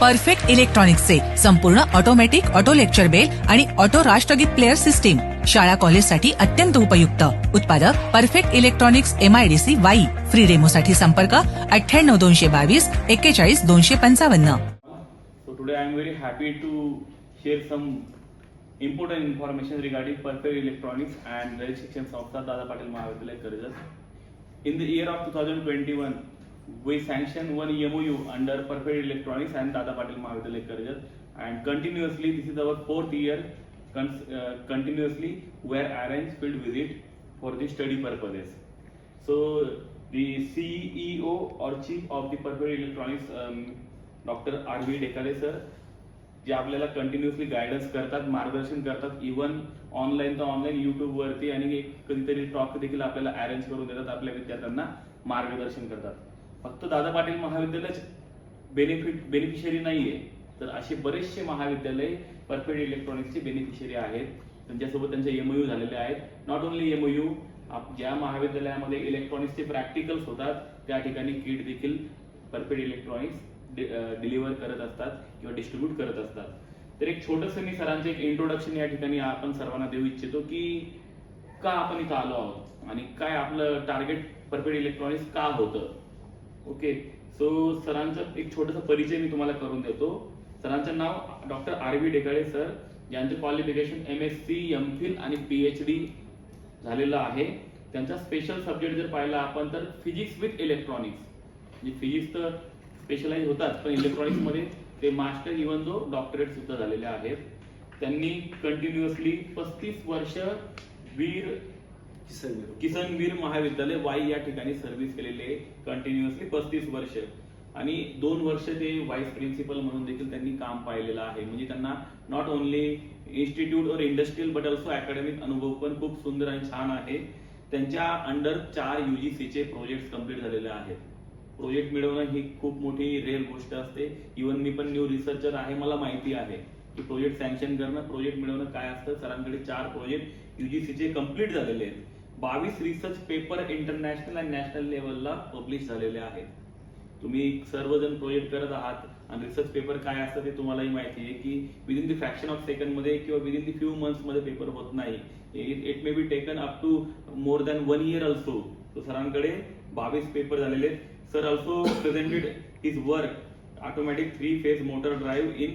Perfect इलेक्ट्रॉनिक्सचे संपूर्ण automatic auto lecture bell आणि ऑटो राष्ट्रगीत प्लेअर सिस्टीम शाळा कॉलेजसाठी अत्यंत उपयुक्त. उत्पादक perfect electronics MIDC Wai. Free डेमोसाठी संपर्क 98 222 41 255. So today I am very happy to share some important information regarding Perfect Electronics and Rail Shikshan Samstha Dada Patil Mahavidyalaya Karjat. In the year of 2021, we sanctioned one MOU under Perfect Electronics and Dada Patil Mahavidyalaya Karjat, and continuously this is our fourth year. Continuously we are arranged field visit for the study purposes. So the CEO or Chief of the Perfect Electronics, Dr. R.V. Dekale sir, जे आपल्याला continuously guidance करतात, मार्गदर्शन करतात, even online तर online YouTube वरती आणि कधीतरी talk देखील आपल्याला अरेंज करून देतात, आपल्या विद्यार्थ्यांना मार्गदर्शन करतात. फक्त दादा पाटील महाविद्यालयच बेनिफिशियरी नाहीये, तर असे बरेचसे महाविद्यालय परफेक्ट इलेक्ट्रॉनिक्सचे बेनिफिशियरी आहेत. त्यांच्यासोबत त्यांचे MOU झालेले आहेत. नॉट ओन्ली MOU, ज्या महाविद्यालयामध्ये इलेक्ट्रॉनिक्सचे प्रॅक्टिकल्स होतात त्या ठिकाणी किट देखील परफेक्ट इलेक्ट्रॉनिक्स डिलिव्हर करत असतात किंवा डिस्ट्रीब्यूट करत असतात. तर एक छोटंसं मी सरांचे एक इंट्रोडक्शन या ठिकाणी आपण सर्वांना देऊ इच्छितो की का आपण इथं आलो आहोत आणि काय आपलं टार्गेट परफेक्ट इलेक्ट्रॉनिक्स का होतं. ओके, सो सरांचं एक छोटंसं परिचय मी तुम्हाला करून देतो. सरांचं नाव डॉक्टर R.V. डेकाळे सर, ज्यांचे क्वालिफिकेशन MSc, MPhil आणि PhD झालेलं आहे. त्यांचा स्पेशल सब्जेक्ट जर पाहिला आपण तर फिजिक्स विथ इलेक्ट्रॉनिक्स, म्हणजे फिजिक्स तर स्पेशलाइज होतात पण इलेक्ट्रॉनिक्स मध्ये ते मास्टर इव्हन दो डॉक्टरेट सुद्धा झालेले आहेत. त्यांनी कंटिन्युअसली 35 वर्ष किसनवीर महाविद्यालय वाई या ठिकाणी सर्व्हिस केलेली आहे. कंटिन्युअसली 35 वर्ष आणि 2 वर्ष ते व्हाईस प्रिन्सिपल म्हणून देखील त्यांनी काम पाहिलेलं आहे. म्हणजे त्यांना नॉट ओन्ली इन्स्टिट्यूट और इंडस्ट्रियल बट ऑल्सो अकॅडमिक अनुभव पण खूप सुंदर आणि छान आहे. त्यांच्या अंडर 4 UGC चे प्रोजेक्ट कम्प्लीट झालेले आहेत. प्रोजेक्ट मिळवणं ही खूप मोठी रेअर गोष्ट असते. इव्हन मी पण न्यू रिसर्चर आहे, मला माहिती आहे की प्रोजेक्ट सँक्शन करणं, प्रोजेक्ट मिळवणं काय असतं. सरांकडे 4 प्रोजेक्ट UGC चे कम्प्लीट झालेले आहेत. 22 रिसर्च पेपर इंटरनॅशनल आणि नॅशनल लेवलला पब्लिश झालेले आहेत. तुम्ही सर्वजण प्रोजेक्ट करत आहात आणि रिसर्च पेपर काय असतं ते तुम्हालाही माहिती आहे की within the fraction of second मध्ये किंवा विदिन द फ्यू मंथ्स मध्ये पेपर होत नाही. It may be taken up to more than 1 year also. तो सरांकडे 22 पेपर झालेले आहेत. Sir also presented his work automatic 3-phase motor drive in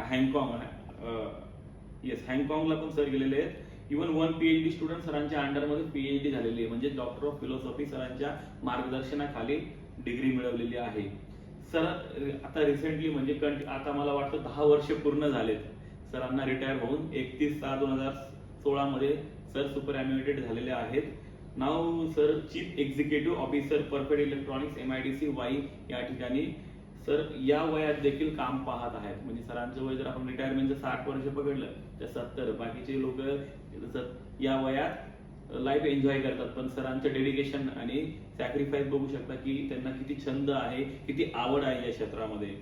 Hong Kong ला पण सर गेलेले आहेत. इव्हन 1 PhD स्टुडंट सरांच्या अंडर मध्ये PhD झालेली आहे, म्हणजे डॉक्टर ऑफ फिलॉसॉफी सरांच्या मार्गदर्शनाखाली डिग्री मिळवलेली आहे. सर आता रिसेंटली म्हणजे आता मला वाटतं 10 वर्ष पूर्ण झालेत सरांना रिटायर होऊन. 31/6/2016 मध्ये सर सुपरॲन्युएटेड झालेले आहेत. नाव sir chief executive officer perfect electronics MIDC Wai या ठिकाणी सर या वयात देखील काम पाहत आहेत. म्हणजे सरांचं वय जर आपण रिटायरमेंटचं 60 वर्ष पकडलं तर 70, बाकीचे लोक या वयात लाईफ एन्जॉय करतात. पण सरांचं डेडिकेशन आणि सॅक्रिफाईस बघू शकता की त्यांना किती छंद आहे, किती आवड आहे या क्षेत्रामध्ये.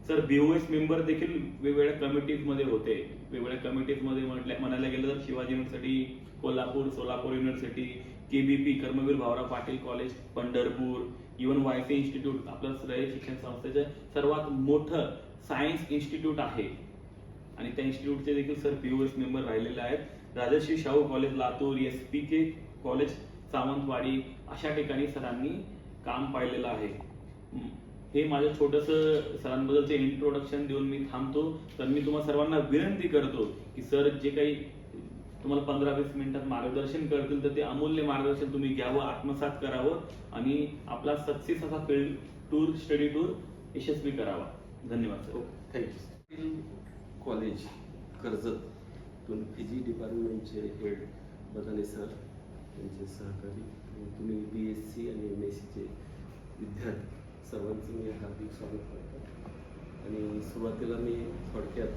सर BOS मेंबर देखील वेगवेगळ्या कमिटीज मध्ये होते. वेगवेगळ्या कमिटीज मध्ये म्हणायला गेलं तर Shivaji university Kolhapur, Solapur university, KBP Karmaveer Bhaurao Patil college Pandharpur, even YC institute आपलं रयत शिक्षण संस्थेचं सर्वात मोठं सायन्स इन्स्टिट्यूट आहे आणि त्या इन्स्टिट्यूटचे देखील सर BOS मेंबर राहिलेले आहेत. Rajshri Shahu college Latur, SPK college Sawantwadi अशा ठिकाणी सरांनी काम पाहिलेलं आहे. हे माझं छोटंसं सरांबद्दलचे इंट्रोडक्शन देऊन मी थांबतो. तर मी तुम्हाला सर्वांना विनंती करतो की सर जे काही तुम्हाला 15-20 मिनिटात मार्गदर्शन करतील तर ते अमूल्य मार्गदर्शन तुम्ही घ्यावं, आत्मसात करावं आणि आपला सक्सेस असा फील्ड टूर, स्टडी टूर यशस्वी करावा. धन्यवाद सर. थँक्यू. कॉलेज कर्जततून फिजी डिपार्टमेंटचे हेड बदाने सर, त्यांचे सहकारी, तुम्ही BSc आणि MScचे विद्यार्थी सर्वांचं मी हार्दिक स्वागत करतो. आणि सुरुवातीला मी थोडक्यात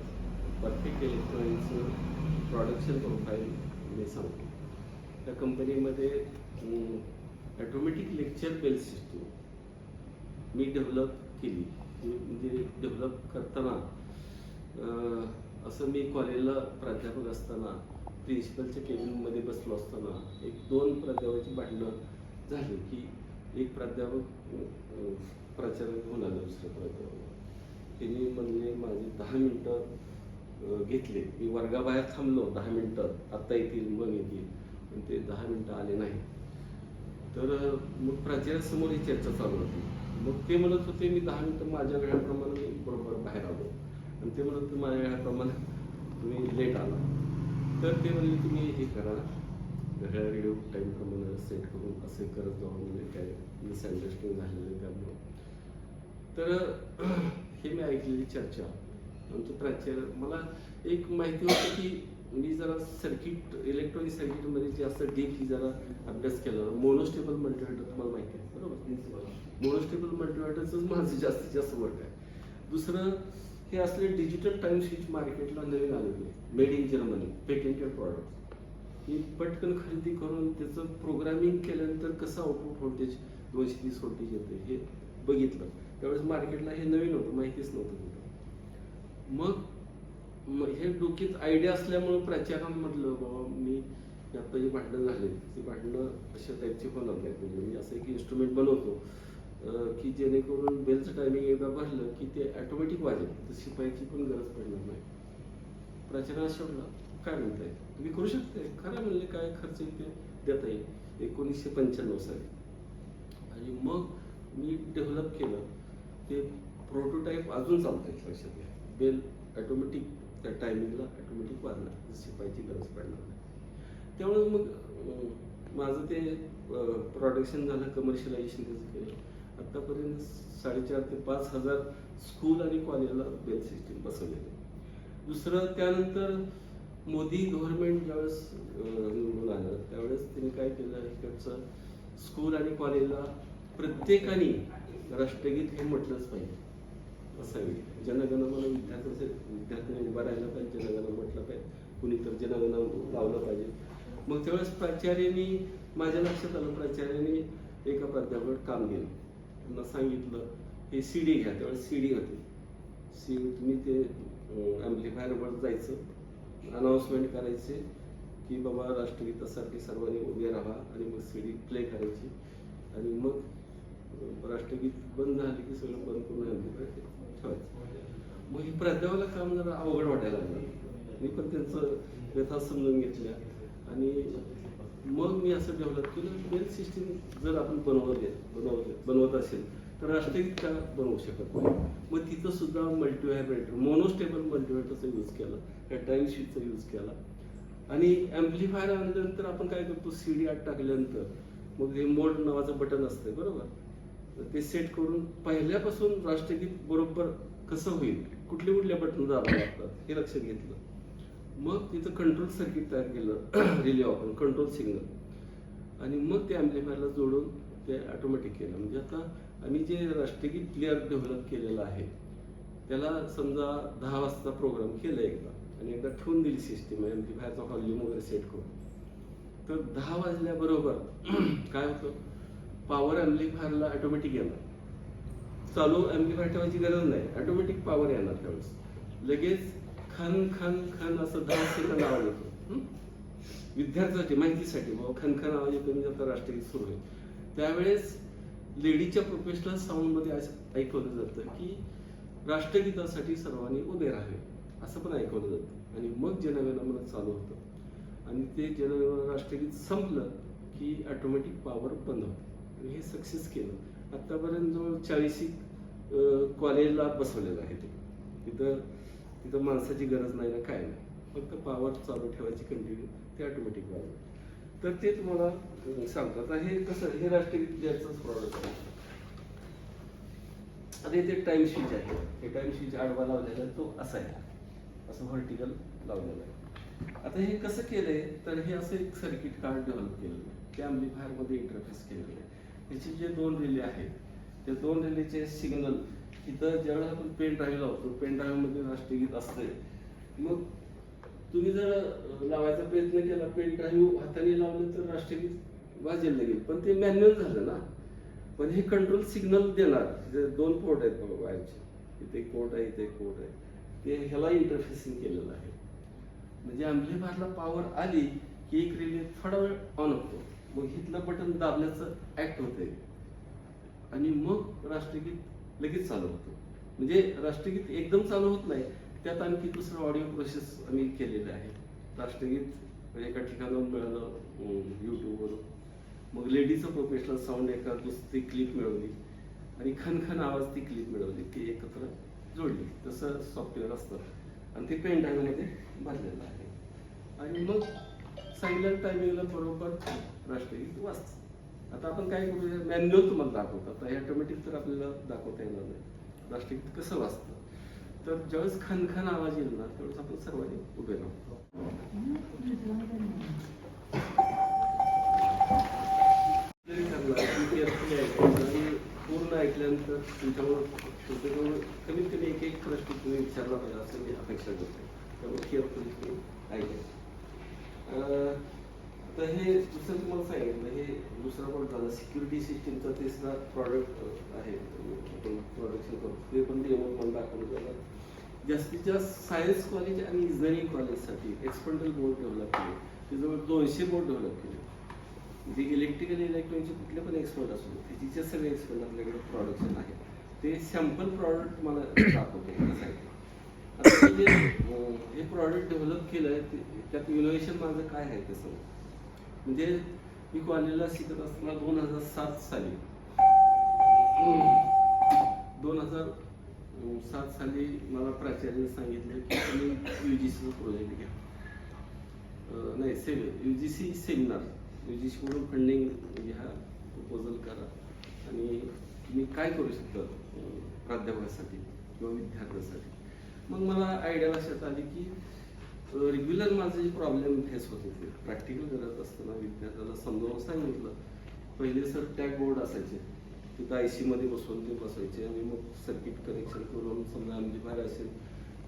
परफेक्ट इलेक्ट्रॉनिक्सचं प्रोडक्शन प्रोफाईल मी सांगतो. त्या कंपनीमध्ये ऑटोमॅटिक लेक्चर बेल सिस्टीम मी डेव्हलप केली. म्हणजे डेव्हलप करताना असं मी कॉलेजला प्राध्यापक असताना प्रिन्सिपलच्या केबिनमध्ये बसलो असताना 1-2 प्राध्यापकाची भांडणं झाली की एक प्राध्यापक प्राचार्य होऊन आला, दुसऱ्या प्राध्यापक त्यांनी म्हणले माझे 10 मिनिटं घेतले. मी वर्गाबाहेर थांबलो 10 मिनिटं, आत्ता येतील मग येतील, पण ते 10 मिनिटं आले नाही. तर मग प्राचार्यासमोर ही चर्चा चालू होती. मग ते म्हणत होते मी 10 मिनिटं माझ्या वेळाप्रमाणे मी बरोबर बाहेर आलो, आणि ते म्हणत होते माझ्या वेळाप्रमाणे तुम्ही लेट आला. तर ते म्हणले तुम्ही हे करा, घड्याळ रेडिओ टाईमप्रमाणे सेट करून असे करत जाऊ, म्हणजे काय मिसअंडरस्टँडिंग झालेलं त्यामुळे. तर हे मी ऐकलेली चर्चा. आमचे प्राचार्य, मला एक माहिती होतं की मी जरा सर्किट, इलेक्ट्रॉनिक सर्किटमध्ये जास्त डीपली जरा अभ्यास केला. मोनोस्टेबल मल्टिमीटर तुम्हाला माहिती आहे बरोबर. मोनोस्टेबल मल्टिमीटरच माझं जास्तीत जास्त वर्क आहे. दुसरं हे असले डिजिटल टाइम स्विच मार्केटला नवीन आलेले, made in Germany, patented product. ही पटकन खरेदी करून त्याचं प्रोग्रामिंग केल्यानंतर कसं आउटपुट व्होल्टेज 230 व्होल्टेज येते हे बघितलं. त्यावेळेस मार्केटला हे नवीन होतं, माहितीच नव्हतं कुठं. मग हे डोक्यात आयडिया असल्यामुळं प्राचार्यांना म्हटलं बाबा मी आता जे भांडणं झाले ती भांडणं अशा टाईपची होणार नाहीत. म्हणजे मी असं एक इन्स्ट्रुमेंट बनवतो की जेणेकरून बेलचं टायमिंग एकदा भरलं की ते ऑटोमॅटिक वाजेल, तर शिपायची पण गरज पडणार नाही. प्राचार्य शोधला, काय म्हणताय तुम्ही करू शकताय, खरं म्हणले काय खर्च ते देता येईल. 1995 साली. आणि मग मी डेव्हलप केलं ते प्रोटोटाईप, अजून चालतंय लक्षात घ्या. बेल ऑटोमॅटिक त्या टायमिंगला ऑटोमॅटिक वाजणार, शिपायची गरज पडणार नाही. त्यामुळे मग माझं ते प्रोडक्शन झालं, कमर्शियलायझेशन त्याचं केलं. आत्तापर्यंत 4,500 ते 5,000 स्कूल आणि कॉलेजला बेल सिस्टीम बसवलेली. दुसरं त्यानंतर मोदी गव्हर्नमेंट ज्यावेळेस निवडून आलं त्यावेळेस त्यांनी काय केलं, इकडचं स्कूल आणि कॉलेजला प्रत्येकाने राष्ट्रगीत हे म्हटलंच पाहिजे असावी. जनगणमन विद्यार्थ्यांनी उभा राहिला पाहिजे, जनगण म्हटलं पाहिजे, कुणी तर जनगण लावलं पाहिजे. मग त्यावेळेस प्राचार्यांनी, माझ्या लक्षात आलं, प्राचार्यांनी एका प्राध्यापकाकडे काम दिलं. त्यांना सांगितलं हे CD घ्या. त्यावेळेस CD होते. CD तुम्ही ते ॲम्प्लिफायरवर जायचं, अनाऊन्समेंट करायचे की बाबा राष्ट्रगीतासाठी सर्वांनी उभे राहा, आणि मग CD प्ले करायची, आणि मग राष्ट्रगीत बंद झाले की सगळं बंद करून ॲम्प्लिफायर ठेवायचं. मग हे प्राध्यापकाला काम जरा अवघड वाटायला लागलं. मी पण त्यांचं व्यथा समजून घेतल्या, आणि मग मी असं डेव्हलप केलं, बेल सिस्टीम जर आपण बनवत असेल तर राष्ट्रगीत का बनवू शकत नाही. मग तिथं सुद्धा मल्टीव्हायब्रेटर, मोनोस्टेबल मल्टीव्हायब्रेटरचा यूज केला, त्या टाइम शीटचा यूज केला. आणि ॲम्प्लिफायर आणल्यानंतर आपण काय करतो, CD आत टाकल्यानंतर मग हे मोड नावाचं बटन असतं बरोबर, ते सेट करून पहिल्यापासून राष्ट्रगीत बरोबर कसं होईल, कुठले कुठले बटन दाबावे लागतात हे लक्षात घेतलं. मग तिथं कंट्रोल सर्किट तयार केलं, रिले वापरून कंट्रोल सिग्नल, आणि मग ते ॲम्प्लिफायरला जोडून ते ऑटोमॅटिक केलं. म्हणजे आता आम्ही जे राष्ट्रगीत प्लेअर डेव्हलप केलेलं आहे त्याला समजा 10 वाजता प्रोग्राम केलं एकदा, आणि एकदा ठेवून दिली सिस्टीम ॲम्प्लिफायरचा व्हॉल्यूम वगैरे सेट करून, तर 10 वाजल्याबरोबर काय होतं, पॉवर ॲम्प्लिफायरला ऑटोमॅटिक येणार. चालू ॲम्प्लिफायर ठेवायची गरज नाही, ऑटोमॅटिक पॉवर येणार. त्यावेळेस लगेच खन खन खन असं 10 सेकंद आवाज येतो. विद्यार्थ्यासाठी माहितीसाठी बाबा खनखन आवाज येतो, म्हणजे आता राष्ट्रगीत सुरू होईल. त्यावेळेस लेडीच्या प्रोफेशनल साऊंडमध्ये ऐकवलं जातं की राष्ट्रगीतासाठी सर्वांनी उभे राहावे, असं पण ऐकवलं जातं. आणि मग जनगणमन चालू होतं, आणि ते जनगणमन राष्ट्रगीत संपलं की ऑटोमॅटिक पॉवर बंद होतं. आणि हे सक्सेस केलं. आत्तापर्यंत जवळ 40 कॉलेजला बसवलेलं आहे. तिथं माणसाची गरज नाही ना, काय नाही, फक्त पॉवर चालू ठेवायची कंटिन्यू, ते ऑटोमॅटिक वाजवतं. तर ते तुम्हाला सांगतात. हे कसं, हे राष्ट्रगीत प्लेअरचंच प्रॉडक्ट आहे. आता इथे टाइम स्विच आहे, हे टाइम स्विच आडवा लावलेला आहे, तो असा आहे, असं व्हर्टिकल लावलेलं आहे. आता हे कसं केलंय, तर हे असं एक सर्किट कार्ड डेव्हलप केलेलं आहे, त्या ॲम्प्लिफायरमध्ये इंटरफेस केलेलं आहे. त्याचे जे 2 रिले आहेत, त्या 2 रिलेचे सिग्नल इथं ज्यावेळेस आपण पेन ड्राईव्ह लावतो, पेन ड्राईव्हमध्ये राष्ट्रगीत असते. मग तुम्ही जर लावायचा प्रयत्न केला, पेन ड्राईव्ह हाताने लावलं तर राष्ट्रगीत वाजेल लागेल, पण ते मॅन्युअल झालं ना. पण हे कंट्रोल सिग्नल देणार, जे 2 पोर्ट आहेत बघा वायरचे, इथे एक पोर्ट आहे, इथे एक पोर्ट आहे, ते ह्याला इंटरफेसिंग केलेलं आहे. म्हणजे ॲम्प्लिफायरला पॉवर आली की एक रिले थोडा वेळ ऑन होतो, मग इथलं बटन दाबल्याचं ऍक्ट होते, आणि मग राष्ट्रगीत लगेच चालू होतं. म्हणजे राष्ट्रगीत एकदम चालू होत नाही, त्यात आणखी दुसरं ऑडिओ प्रोसेस आम्ही केलेलं आहे. राष्ट्रगीत एका ठिकाणाहून मिळालं यूट्यूबवरून, मग लेडीचं प्रोफेशनल साऊंड एका दुसरी क्लिप मिळवली आणि खनखन आवाज ती क्लिप मिळवली, ती एकत्र जोडली. तसं सॉफ्टवेअर असतं आणि ते पेन ड्राईव्हमध्ये भरलेलं आहे. आणि मग सायलेंट टायमिंगला बरोबर राष्ट्रगीत वाचतं. आता आपण काय करूया, मॅन्युअल तुम्हाला दाखवतो. आता हे ऑटोमॅटिक तर आपल्याला दाखवता येणार नाही राष्ट्रगीत कसं वाचतं. तर ज्यावेळेस खनखन आवाज येईल ना, त्यावेळेस आपण सर्वांनी उभे राहतो. आणि पूर्ण ऐकल्यानंतर तुमच्यावर कमीत कमी एक प्रश्न तुम्ही विचारला पाहिजे असं मी अपेक्षा करतो. त्यामुळे केअरफुली तुम्ही ऐकायचं. तर हे दुसरं तुम्हाला सांगितलं, हे दुसरा पण झालं सिक्युरिटी सिस्टीमचा तिसरा प्रॉडक्ट आहे, आपण प्रोडक्शन करतो. ते पण डेमो पण दाखवलं जाणार. जास्तीत जास्त सायन्स कॉलेज आणि इंजिनिअरिंग कॉलेजसाठी एक्सपर्टल बोर्ड डेव्हलप केले. ते जवळ 200 बोर्ड डेव्हलप केले. म्हणजे इलेक्ट्रिकल इलेक्ट्रॉनिकचे कुठले पण एक्सपर्ट असो, त्याचे सगळे एक्सपर्ट आपल्याकडे प्रोडक्शन आहे. ते सॅम्पल प्रॉडक्ट मला दाखवते त्यासाठी. आता हे प्रॉडक्ट डेव्हलप केलं आहे, त्यात इनोव्हेशन माझं काय आहे तसं. म्हणजे मी कॉलेजला शिकत असताना 2007 साली मला प्राचार्याने सांगितलं की तुम्ही UGC प्रोजेक्ट घ्या. नाही UGC सेमिनार, UGC कडून फंडिंग घ्या, प्रपोजल करा आणि तुम्ही काय करू शकता प्राध्यापकासाठी किंवा विद्यार्थ्यांसाठी. मग मला आयडिया लक्षात आली की रेग्युलर माझे जे प्रॉब्लेम फेस होत होते प्रॅक्टिकल करत असताना विद्यार्थ्याला समजावून सांगितलं. पहिले सर टॅग बोर्ड असायचे, तिथं IC मध्ये बसवून ते बसायचे आणि मग सर्किट कनेक्शन करून, समजा ॲम्प्लिफायर असेल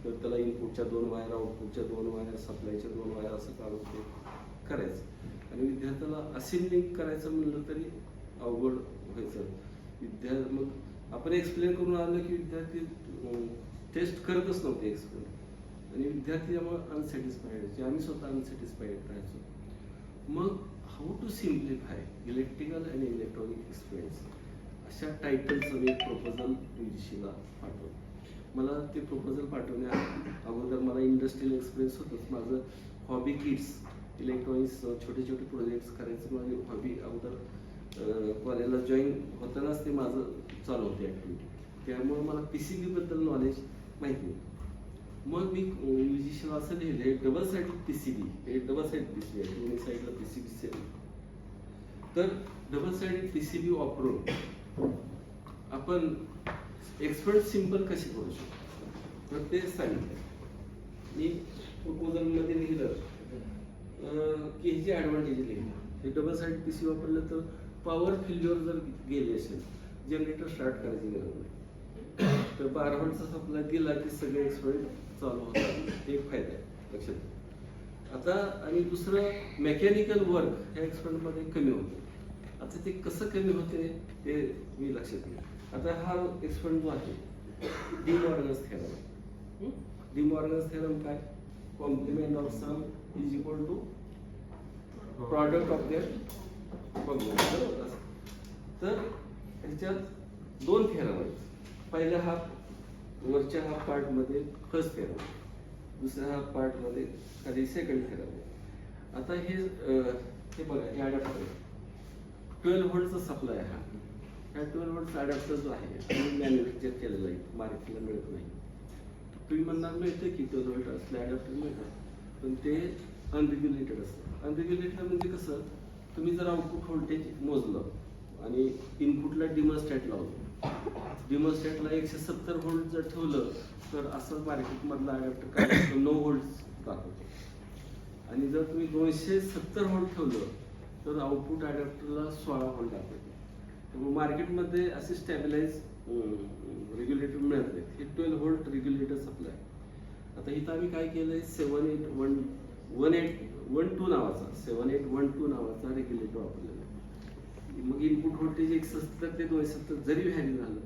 तर त्याला इनपुटच्या 2 वायर, आउटपुटच्या 2 वायर, सप्लायच्या 2 वायर असं काढून ते करायचं. आणि विद्यार्थ्याला असेंबलिंग करायचं म्हणलं तरी अवघड व्हायचं. मग आपण एक्सप्लेन करून आलं की विद्यार्थी टेस्ट करतच नव्हते एक्सप्लेन, आणि विद्यार्थी त्यामुळे अनसॅटिस्फाईड व्हायचे, आम्ही स्वतः अनसॅटिस्फाईड राहायचो. मग how to simplify electrical and electronic experience अशा टायटलचं मी प्रपोजल UGCला पाठवलं. मला ते प्रपोजल पाठवण्या अगोदर मला इंडस्ट्रियल एक्सपिरियन्स होतंच. माझं हॉबी किट्स, इलेक्ट्रॉनिक्स, छोटे छोटे प्रोजेक्ट्स करायचं माझी हॉबी अगोदर कॉलेजला जॉईन होतानाच ते माझं चालू होते ॲक्टिव्हिटी. त्यामुळे मला PCBबद्दल नॉलेज माहिती नाही. मग मी UGCला असं लिहिले डबल साईड PCB, हे डबल साईड PCB आहे, दोन्ही साईडला PCB सेल. तर डबल साईड PCB वापरून आपण एक्सपर्ट सिम्पल कशी करू शकतो, तर ते सांगितलं. मी प्रपोजलमध्ये लिहिलं की ह्याचे ॲडव्हान्टेज लिहिलं. हे डबल साईड PC वापरलं तर पॉवर फेल्युअर जर गेली असेल, जनरेटर स्टार्ट करायची गरज नाही. तर 12 व्होल्टचा सप्लाय दिला की सगळे एक्सपर्ट चालू होतात. एक फायदा आहे लक्षात. आता आणि दुसरं मेकॅनिकल वर्क ह्या एक्सपर्टमध्ये कमी होतं. आता ते कसं कमी होते ते मी लक्षात घेईन. आता हा एक्सपर्ट जो आहे De Morgan's theorem. De Morgan's theorem काय, complement of sum is equal to product of their complement. तर ह्याच्यात 2 थेरम आहेत. पहिल्या हाफ वरच्या हाफ पार्टमध्ये फर्स्ट थेरम, दुसऱ्या हाफ पार्टमध्ये खाली सेकंड थेरम आहे. आता हे बघा, हे अडॅप्टर 12 व्होल्टचा सप्लाय आहे. हा 12 व्होल्टचा अडॅप्टर जो आहे मॅन्युफॅक्चर केलेला आहे, मार्केटला मिळत नाही. तुम्ही म्हणणार मिळतं की 12 व्होल्ट असले अडॅप्टर मिळतात, पण ते अनरेग्युलेटेड असतं. अनरेग्युलेटेड म्हणजे कसं, तुम्ही जर आउटपुट व्होल्टेज मोजलं आणि इनपुटला डिमॉन्स्ट्रेट लावलं, डिमॉन्स्ट्रेटला 170 व्होल्ट जर ठेवलं तर असं मार्केटमधला अडॅप्टर काय 9 व्होल्ट दाखवतो. आणि जर तुम्ही 270 व्होल्ट ठेवलं तर आउटपुट अडॅप्टरला 16 व्होल्ट दाखवतो. त्यामुळे मार्केटमध्ये असे स्टॅबिलाइज रेग्युलेटर मिळत नाहीत. हे 12 व्होल्ट रेग्युलेटर सप्लाय. आता इथं आम्ही काय केलंय, 7812 नावाचा रेग्युलेटर वापरलेला आहे. मग इनपुट व्होल्टेज 170 ते 270 जरी व्हॅल्यू झालं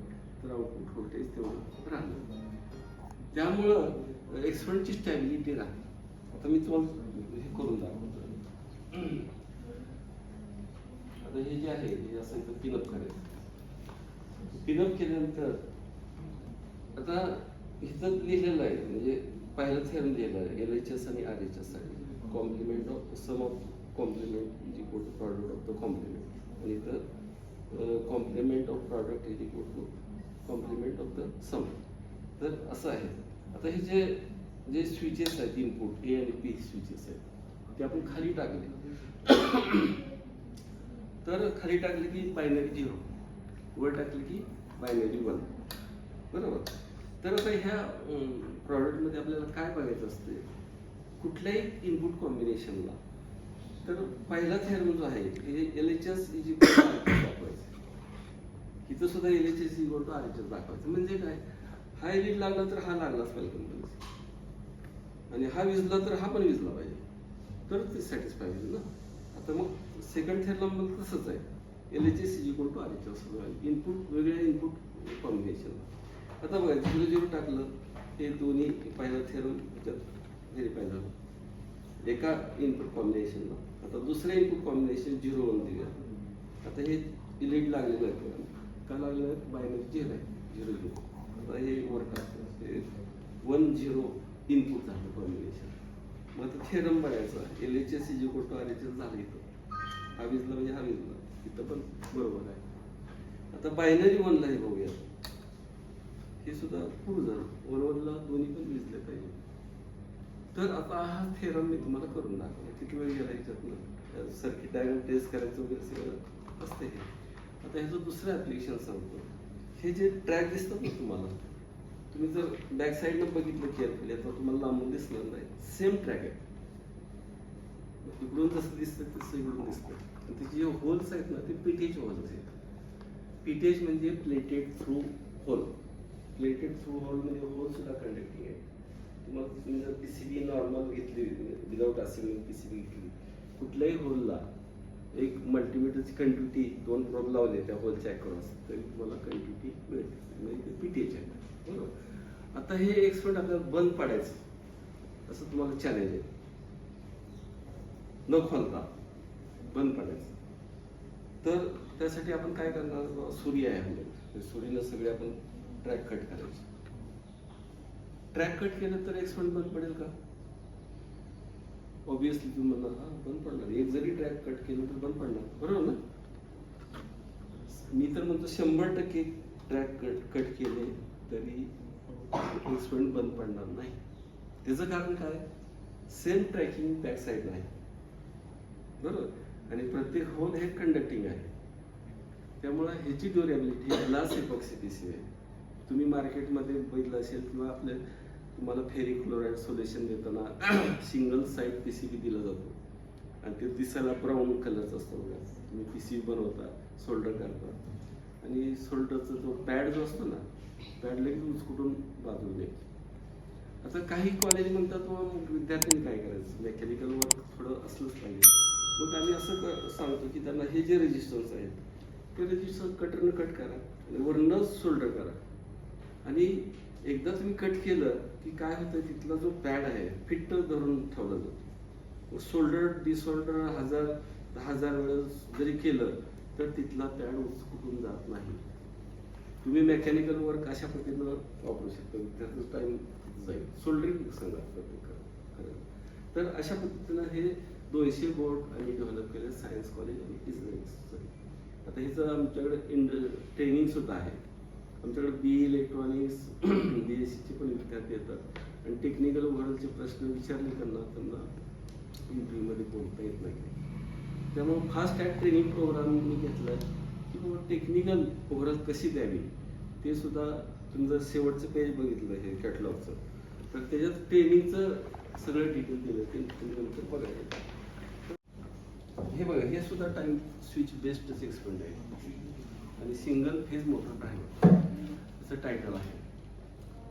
तर आउटपुट व्होल्टेज तेवढं राहतं. त्यामुळं एक्सपर्टची स्टॅबिलिटी राहते. आता मी तुम्हाला हे करून दाखवतो. आता हे जे आहे हे असं पिनअप करायचं. पिनअप केल्यानंतर आता आता इथं लिहिलेलं आहे म्हणजे पहिलं थेरम लिहिलं आहे LHS आणि RHS साठी complement of sum of complement is equal to product of the complement आणि इथं complement of product is equal to complement of the sum. तर असं आहे. आता हे जे स्विचेस आहेत इनपुट A आणि P स्विचेस आहेत ते आपण खाली टाकले तर खाली टाकले की बायनरी 0, वर टाकले की बायनरी 1, बरोबर. तर आता ह्या प्रॉडक्टमध्ये आपल्याला काय बघायचं असते कुठल्याही इनपुट कॉम्बिनेशनला. तर पहिला थेरम जो आहे हे LHS is equal to RHS दाखवायचं. इथं सुद्धा LHS is equal to RHS दाखवायचं. म्हणजे काय, हा लीड लागला तर हा लागलाच पाहिजे कंपनीचा आणि हा विजला तर हा पण विजला पाहिजे तर ते सॅटिस्फाय होईल ना. आता मग सेकंड थेरम तसंच आहे. LHS is equal to RHS input वेगळ्या इनपुट कॉम्बिनेशन. आता बघा 0 टाकलं हे दोन्ही पहिला थेरम व्हेरीफाय झालं एका इनपुट कॉम्बिनेशनला. आता दुसऱ्या इनपुट कॉम्बिनेशन 0 1 दिलं. आता हे लीड लागलेलं आहे का लागलं आहे बायनरी 0 आहे 0 0. आता हे वर टाकलं 1 0 इनपुट झालं कॉम्बिनेशन. मग आता थेरम बघायचा LHS is equal to RHS झालं इथं. हा विजला म्हणजे हा विजला इथं पण बरोबर आहे. आता बायनरी 1ला हे बघूया हे सुद्धा पूर्ण झालं 1 1ला दोन्ही पण विजले पाहिजे. तर आता हा थेरम मी तुम्हाला करून दाखवला. किती वेळ गेला ह्याच्यातनं सर्किट डायग्राम टेस्ट करायचं वगैरे सगळं असते हे. आता ह्याचं दुसरं ॲप्लिकेशन सांगतो. हे जे ट्रॅक दिसतात ना तुम्हाला, तुम्ही जर बॅक साईडनं बघितलं केअरफुली आता तुम्हाला लांबून दिसणार नाही. सेम ट्रॅक आहे. इकडून जसं दिसतं तसं इकडून दिसतं. त्याचे जे होल्स आहेत ना ते PTH होल्स आहेत. PTH म्हणजे plated through hole. Plated through hole म्हणजे होल सुद्धा कंडक्टिंग आहे. तुम्ही जर PCB नॉर्मल घेतली विदाउट असेंबलिंग PCB घेतली कुठल्याही होलला एक मल्टीमीटरची कंटिन्युटी 2 प्रोब लावले त्या होलच्या अक्रॉस तरी तुम्हाला कंटिन्युटी मिळते. म्हणजे ते PTH आहे, बरोबर. आता हे एक्सपेरिमेंट आपल्याला बंद पाडायचं असं तुम्हाला चॅलेंज आहे. न खोलता बंद पाडायचं. तर त्यासाठी आपण काय करणार, सूर्य आहे आपल्याला सूर्यनं सगळे आपण ट्रॅक कट करायचे. ट्रॅक कट केलं तर एक्सपेरिमेंट बंद पडेल का? ऑब्विसली तुम्ही म्हणणार हा बंद पडणार. एक जरी ट्रॅक कट केलं तर बंद पडणार, बरोबर ना. मी तर म्हणतो 100% ट्रॅक कट केले तरी एक्सपेरिमेंट बंद पडणार नाही. त्याचं कारण काय, सेम ट्रॅकिंग बॅक साईडला आहे, बरोबर. आणि प्रत्येक होल हे कंडक्टिंग आहे. त्यामुळे ह्याची ड्युरेबिलिटी ग्लास इपॉक्सी PCB आहे. तुम्ही मार्केटमध्ये बघितलं असेल किंवा आपल्या तुम्हाला फेरिक क्लोराईड सोल्युशन देताना सिंगल साईड PCB दिला जातो आणि ते दिसायला ब्राऊन कलरचा असतो. बघा तुम्ही PCB बनवता, सोल्डर करता आणि सोल्डरचा जो पॅड जो असतो ना पॅड लगेच उचकुटून बाजूला येतो. आता काही कॉलेज म्हणतात मग विद्यार्थ्यांनी काय करायचं, मेकॅनिकल वर्क थोडं असलंच पाहिजे. मग आम्ही असं सांगतो की त्यांना हे जे रेजिस्टन्स आहेत ते रेजिस्टन्स कटरनं कट करा आणि वरनं सोल्डर करा. आणि एकदा तुम्ही कट केलं की काय होतं तिथला जो पॅड आहे फिट धरून ठेवला जातो. सोल्डर डिसोल्डर 1000 वेळेस जरी केलं तर तिथला पॅड उचकुटून जात नाही. तुम्ही मेकॅनिकल वर्क अशा पद्धतीनं वापरू शकता. त्याचं टाइम जाईल. सोल्डरिंग सांगा खरं. तर अशा पद्धतीनं हे 200 बोर्ड आम्ही डेव्हलप केले सायन्स कॉलेज आणि इंजिनिअरिंग. आता हिचं आमच्याकडे ट्रेनिंग सुद्धा आहे. आमच्याकडे BE इलेक्ट्रॉनिक्स BSc पण विद्यार्थी येतात आणि टेक्निकल वर्ल्डचे प्रश्न विचारले त्यांना इंटरव्ह्यूमध्ये बोलता येत नाही. त्यामुळे फास्ट ट्रॅक ट्रेनिंग प्रोग्राम मी घेतला की बाबा टेक्निकल ओव्हरऑल कशी द्यावी ते सुद्धा. तुम्ही जर शेवटचं पेज बघितलं हे कॅटलॉगचं तर त्याच्यात ट्रेनिंगचं सगळं डिटेल दिलं ते तुम्ही नंतर बघायचं. हे बघा हे सुद्धा टाइम स्विच बेस्डच एक्सपेरिमेंट आहे आणि सिंगल फेज मोटर ड्रायव्हर असं टायटल आहे.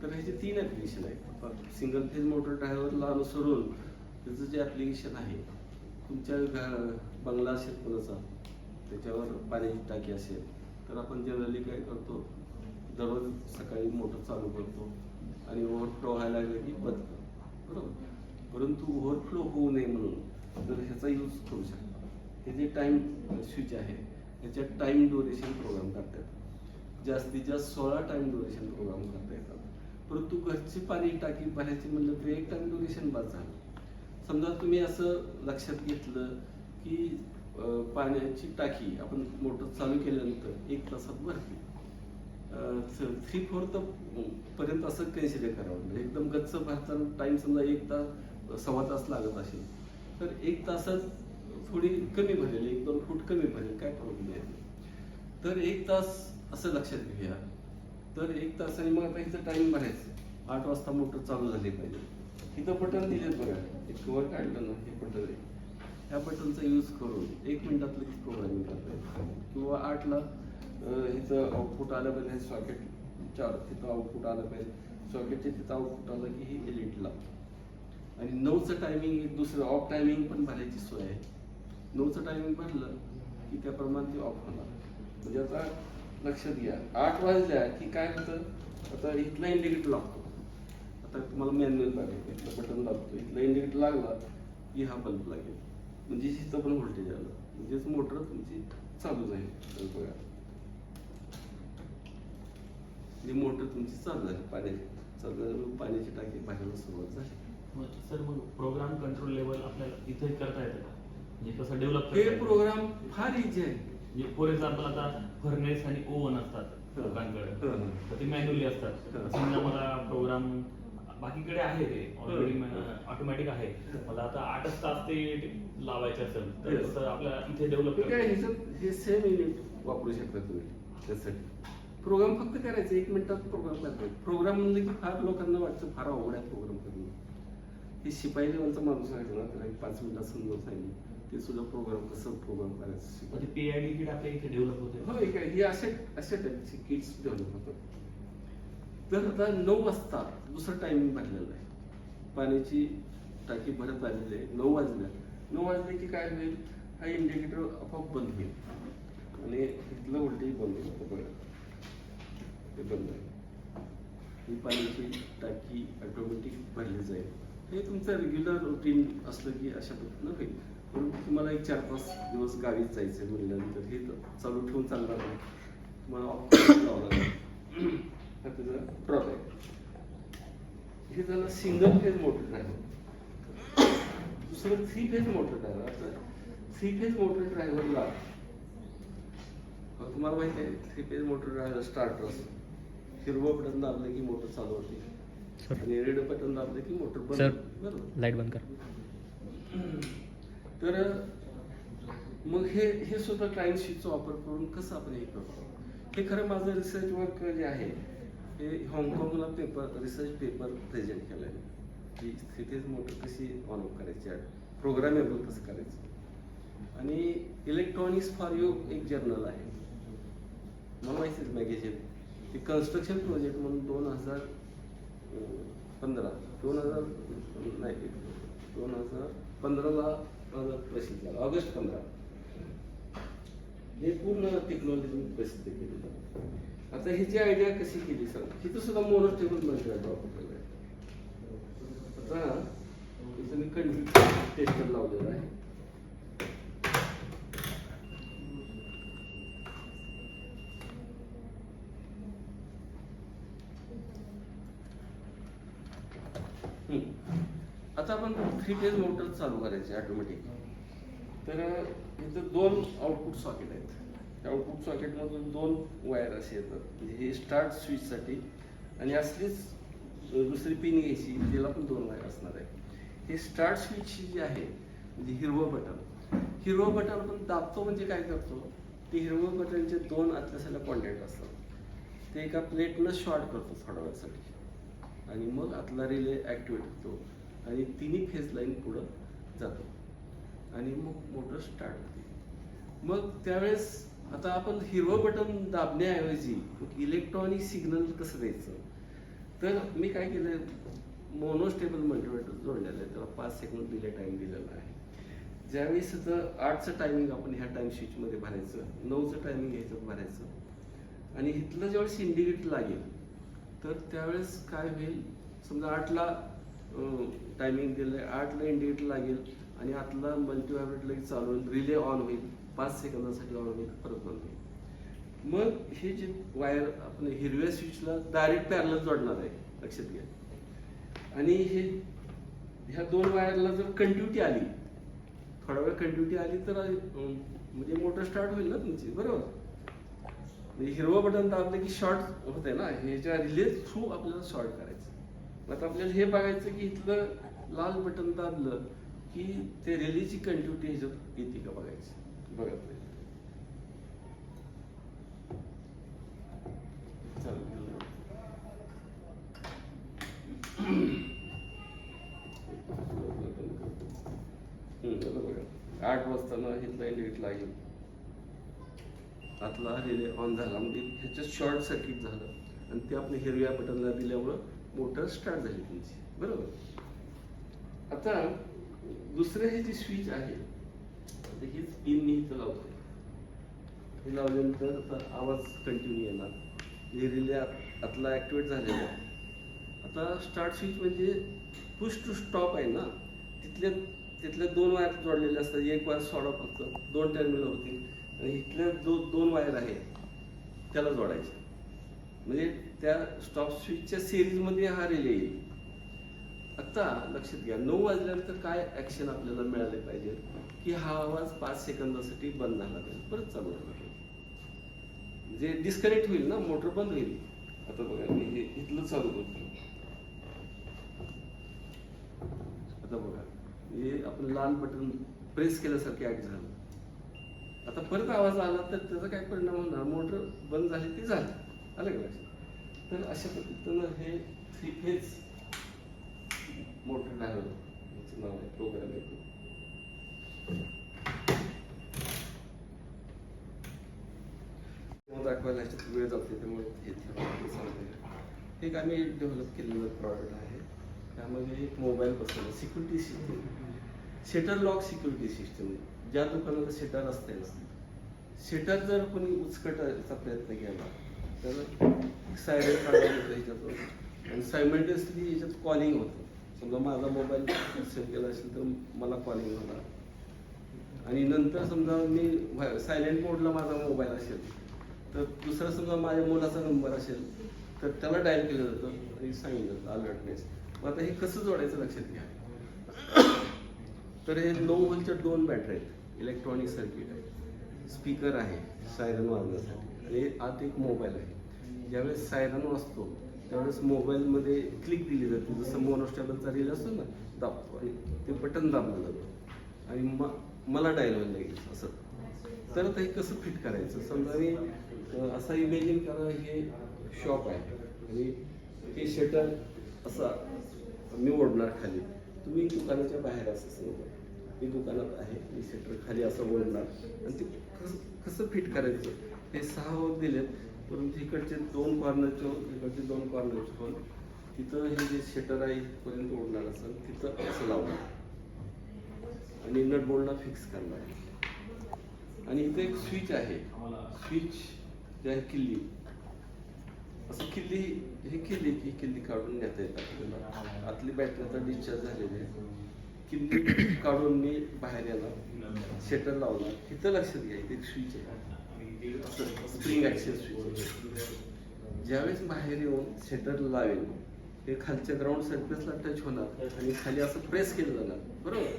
तर ह्याचे 3 ॲप्लिकेशन आहेत. सिंगल फेज मोटर ड्रायव्हरला अनुसरून त्याचं जे ॲप्लिकेशन आहे तुमच्या बंगला असेल कोणाचा त्याच्यावर पाण्याची टाकी असेल तर आपण जनरली काय करतो दररोज सकाळी मोटर चालू करतो आणि ओव्हरफ्लो व्हायला लागलं की बंद करतो, बरोबर. परंतु ओव्हरफ्लो होऊ नये म्हणून तर ह्याचा यूज करू शकतो. हे जे टाईम स्विच आहे ह्याच्यात टाईम ड्युरेशन प्रोग्राम करतात. जास्तीत जास्त 16 टाईम ड्युरेशन प्रोग्राम करता येतात. परंतु घरची पाणी टाकी भरायची म्हणलं तर एक टाइम ड्युरेशन बाद झालं. समजा तुम्ही असं लक्षात घेतलं की पाण्याची टाकी आपण मोटर चालू केल्यानंतर 1 तासात भरली, 3/4 पर्यंत असं कन्सिडर करावं. म्हणजे एकदम गच्च भरताना टाइम समजा 1 तास 1.25 तास लागत असेल तर 1 तासात थोडी कमी भरेल, 1-2 फूट कमी भरेल, काय प्रॉब्लेम नाही. तर 1 तास असं लक्षात घेऊया. तर 1 तासाने मग आता इथं टाइम भरायचं. 8 वाजता मोटर चालू झाली पाहिजे. इथं बटन दिलेत बघा, एक कवर काढलं ना, हे बटन आहे. ह्या बटनचा यूज करून 1 मिनिटात लगेच प्रोग्रामिंग करता येईल. किंवा 8ला इथं आउटपुट आलं पाहिजे, सॉकेट 4 तिथं आउटपुट आलं पाहिजे, सॉकेटचे तिथं आउटपुट आलं की हे LED ला. आणि 9चं टायमिंग एक दुसरं ऑफ टायमिंग पण भरायची सोय आहे. 9चं टायमिंग भरलं की त्याप्रमाणे ते ऑफ होणार. म्हणजे आता लक्षात घ्या, 8 वाजल्या की काय होतं, आता इथला इंडिकेटर लागतो. आता तुम्हाला मॅन्युअल बघायचं, इथलं बटन दाबतो, इथला इंडिकेटर लागला की हा बल्ब लागेल, म्हणजे इथं पण व्होल्टेज आलं, म्हणजेच मोटर तुमची चालू झाली. बघा, ही मोटर तुमची चालू झाली, पाण्याची टाकी भरायला सुरुवात झाली. सर मग प्रोग्राम कंट्रोल लेवल आपल्याला इथे करता येतं का? म्हणजे कसं डेव्हलप हे प्रोग्राम फार इझी आहे. म्हणजे फॉर एक्झाम्पल आता फर्नेस आणि ओव्हन असतात लोकांकडे, तर ते मॅन्युअली असतात. समजा मला प्रोग्राम बाकीकडे आहे ते ऑलरेडी ऑटोमॅटिक आहे, मला आता 8 तास ते लावायचे असेल तर कसं आपल्याला इथे डेव्हलप हे सेम युनिट वापरू शकता तुम्ही. त्यासाठी प्रोग्राम फक्त करायचं, 1 मिनिटात प्रोग्राम करता. प्रोग्राम म्हणलं की फार लोकांना वाटतं फार अवघड आहे प्रोग्राम करणं. हे शिपाई लेवलचा माणूस आहे ना, त्याला 5 मिनिटात समजावून सांगितलं ते सुद्धा प्रोग्राम कसं प्रोग्राम करायचं. PID किट आपल्या इथे डेव्हलप होते. हो, हे अशा टाईपचे किट्स डेव्हलप होतात. तर आता 9 वाजता दुसरं टायमिंग भरलेलं आहे, पाण्याची टाकी भरत आलेली आहे. 9 वाजले की काय होईल, हा इंडिकेटर आपोआप बंद होईल आणि इथलं व्होल्टेज बंद होतं. बघा, ते बंद आहे. ही पाण्याची टाकी ऑटोमॅटिक भरली जाईल. हे तुमचं रेग्युलर रुटीन असलं की अशा पद्धतीनं होईल. पण तुम्हाला एक 4-5 दिवस गावीच जायचं म्हटल्यानंतर हे चालू ठेवून चालणार नाही, तुम्हाला ऑफ करावं लागेल. हा त्याचा ड्रॉबॅक. हे झालं सिंगल फेज मोटर ड्रायव्हर. दुसरं 3 फेज मोटर ड्रायव्हर. आता 3 फेज मोटर ड्रायव्हरला तुम्हाला माहिती आहे, 3 फेज मोटर ड्रायव्हर स्टार्टर असतो. हिरवं बटन दाबलं की मोटर चालू होते आणि रेड बटन दाबलं की मोटर बंद. बरोबर, लाईट बंद कर. तर मग हे सुद्धा टाइम शीटचा वापर करून कसं आपण हे करतो. हे खरं माझं रिसर्च वर्क जे आहे हे हाँगकाँगला रिसर्च पेपर प्रेझेंट केलं आहे की 3 फेज मोटर कशी ऑन ऑफ करायची, प्रोग्रामेबल कसं करायचं. आणि इलेक्ट्रॉनिक्स फॉर यू एक जर्नल आहे, मला माहितीच मॅगझिन. ते कन्स्ट्रक्शन प्रोजेक्ट म्हणून 2015ला प्रसिद्ध झालं, ऑगस्ट 15. हे पूर्ण टेक्नॉलॉजी प्रसिद्ध केली. आता ह्याची आयडिया कशी केली सर, तिथं सुद्धा मोनोस्टेबल मटेरियल वापरलेलं आहे. आता इथं मी कंटिन्यू टेस्टर लावलेला आहे. आता आपण 3 फेज मोटर चालू करायची ऑटोमॅटिक. तर इथं 2 आउटपुट सॉकेट आहेत. त्या आउटपुट सॉकेटमधून 2 वायर असे येतात, म्हणजे हे स्टार्ट स्विचसाठी. आणि असलीच दुसरी पिन घ्यायची, तिला पण 2 वायर असणार आहे. हे स्टार्ट स्विच जे आहे म्हणजे हिरवं बटन आपण दाबतो म्हणजे काय करतो, ते हिरवं बटनचे 2 आतल्या साईडला कॉन्टॅक्ट असतात. ते एका प्लेटनं शॉर्ट करतो थोड्या वेळासाठी आणि मग आतला रिले ॲक्टिवेट होतो आणि 3 फेज लाईन पुढं जातो आणि मग मोटर स्टार्ट होते. मग त्यावेळेस आता आपण हिरवं बटन दाबण्याऐवजी इलेक्ट्रॉनिक सिग्नल कसं द्यायचं, तर मी काय केलं, मोनोस्टेबल मल्टिमीटर जोडलेलं आहे, त्याला 5 सेकंद डिले टाईम दिलेला आहे. ज्यावेळेस 8चं टायमिंग आपण ह्या टाईम स्विचमध्ये भरायचं, 9चं टायमिंग ह्याच्यात भरायचं आणि इथलं ज्यावेळेस इंडिकेटर लागेल तर त्यावेळेस काय होईल, समजा 8ला टायमिंग दिलं आहे, 8ला इंडिकेटर लागेल आणि आतला मल्टीव्हायब्रेट लगेच चालू होईल, रिले ऑन होईल, 5 सेकंदासाठी ऑन होईल, परत बंद होईल. मग हे जे वायर आपण हिरव्या स्विचला डायरेक्ट पॅरलल जोडणार आहे लक्षात घ्या. आणि ह्या 2 वायरला जर कंटिन्युटी आली, थोडा वेळ कंटिन्युटी आली तर म्हणजे मोटर स्टार्ट होईल ना तुमची, बरोबर. म्हणजे हिरवं बटन दाबलं की शॉर्ट होतंय ना, ह्याच्या रिले थ्रू आपल्याला शॉर्ट करायचं. आता आपल्याला हे बघायचं की इथलं लाल बटन दाबलं की ते रिलेची कंटिन्युटी ह्याच्यात येते का बघायची. बघा बघा 8 वाजता इथला इंडिकेट लागेल, आतला रिले ऑन झाला म्हणजे ह्याच्यात शॉर्ट सर्किट झालं आणि ते आपल्या हिरव्या बटनला दिल्यामुळं मोटर स्टार्ट झाली तुमची, बरोबर. आता दुसरं हे जे स्विच आहे हीच पिन मी इथं लावतोय. हे लावल्यानंतर आता आवाज कंटिन्यू येणार, हे रिले आतला ऍक्टिवेट झालेला आहे. आता स्टार्ट स्विच म्हणजे पुश टू स्टॉप आहे ना, तिथल्या 2 वायर जोडलेले असतात. एक वायर सोडा फक्त 2 टर्मिनल होतील आणि इथल्या 2 वायर आहेत त्याला जोडायचे. म्हणजे त्या स्टॉप स्विचच्या सिरीजमध्ये हा रिले येईल. आता लक्षात घ्या 9 वाजल्यानंतर काय ऍक्शन आपल्याला मिळाले पाहिजे की हा आवाज 5 सेकंदासाठी बंद झाला पाहिजे, परत चालू झाला पाहिजे. म्हणजे डिस्कनेक्ट होईल ना, मोटर बंद होईल. आता बघा मी हे इथलं चालू करतो. आता बघा हे आपलं लाल बटन प्रेस केल्यासारखे ऍक्ट झालं. आता परत आवाज आला तर त्याचा काय परिणाम होणार, मोटर बंद झाली ती झाली. आलं का लक्षात. तर अशा पद्धतीनं हे 3 फेज मोटर ड्रायव्हर याचं नाव आहे, प्रोग्राम येतो. दाखवायला ह्याच्यात वेळ जाते त्यामुळे हे सांगते. एक आम्ही डेव्हलप केलेलं प्रॉडक्ट आहे. त्यामध्ये एक मोबाईल बसवलं, security system, shutter lock security system. ज्या दुकानाला शटर असते ना, शटर जर कोणी उचकटायचा प्रयत्न केला तर सायरन काढायला होतं ह्याच्यातून आणि सायमल्टेनियसली ह्याच्यात कॉलिंग होतं. समजा माझा मोबाईल सेव्ह केला असेल तर मला कॉलिंग होणार आणि नंतर समजा मी सायलेंट मोडला माझा मोबाईल असेल तर दुसरा समजा माझ्या मुलाचा नंबर असेल तर त्याला डायल केलं जातं आणि सांगितलं जातं अलर्टनेस. आता हे कसं जोडायचं लक्षात घ्या. तर हे 9 व्होल्टच्या 2 बॅटरी आहेत, इलेक्ट्रॉनिक सर्किट आहे, स्पीकर आहे सायरन वाजवण्यासाठी आणि आत एक मोबाईल आहे. ज्यावेळेस सायरन वाजतो त्यावेळेस मोबाईलमध्ये क्लिक दिली जाते, जसं मोनोस्टेबलचा रिल असतो ना, दाबतो आणि ते बटन दाबलं जातं आणि मला डायल व्हायला लागेल असं. तर आता हे कसं फिट करायचं. समजा मी असा इमेजिन करा हे शॉप आहे आणि हे शटर असा मी ओढणार खाली, तुम्ही दुकानाच्या बाहेर असं समजा मी दुकानात आहे, मी शटर खाली असं ओढणार आणि ते कसं फिट करायचं. हे 6 होल दिलेत, परंतु इकडचे 2 कॉर्नरचे होल, इकडचे 2 कॉर्नरचे होल, तिथं हे जे शटर आहे इथपर्यंत ओढणार असेल तिथं असं लावणार आणि नट बोल्टला फिक्स करणार. आणि इथं एक स्विच आहे, स्विच जे आहे किल्ली, असं किल्ली हे किल्ली काढून नेता येतात आपल्याला. आतली बॅटरी आता डिस्चार्ज झालेली आहे, किल्ली काढून मी बाहेर येणार, शटर लावणार. इथं लक्षात घ्या इथे एक स्विच आहे, स्प्रिंग ऍक्शन स्विच. ज्यावेळेस बाहेर येऊन शटर लावेल ते खालच्या ग्राउंड सरफेसला टच होणार आणि खाली असं प्रेस केलं जाणार, बरोबर.